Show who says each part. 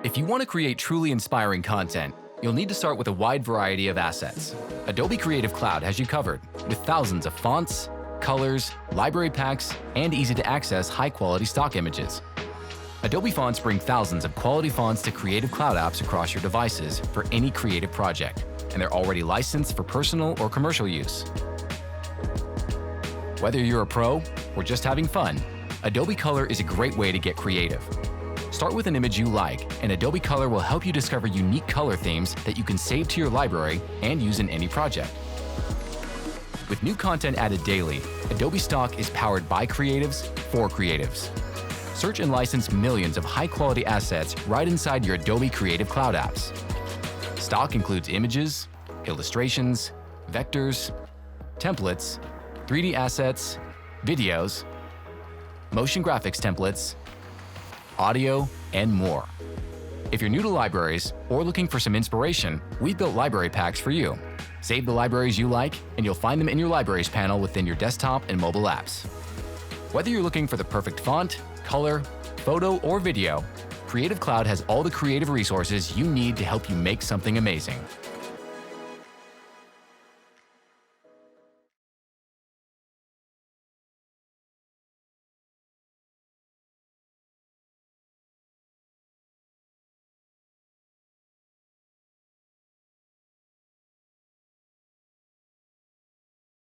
Speaker 1: If you want to create truly inspiring content, you'll need to start with a wide variety of assets. Adobe Creative Cloud has you covered with thousands of fonts, colors, library packs, and easy-to-access high-quality stock images. Adobe fonts bring thousands of quality fonts to Creative Cloud apps across your devices for any creative project, and they're already licensed for personal or commercial use. Whether you're a pro or just having fun, Adobe Color is a great way to get creative. Start with an image you like, and Adobe Color will help you discover unique color themes that you can save to your library and use in any project. With new content added daily, Adobe Stock is powered by creatives for creatives. Search and license millions of high-quality assets right inside your Adobe Creative Cloud apps. Stock includes images, illustrations, vectors, templates, 3D assets, videos, motion graphics templates, audio, and more. If you're new to libraries or looking for some inspiration, we've built library packs for you. Save the libraries you like, and you'll find them in your Libraries panel within your desktop and mobile apps. Whether you're looking for the perfect font, color, photo, or video, Creative Cloud has all the creative resources you need to help you make something amazing.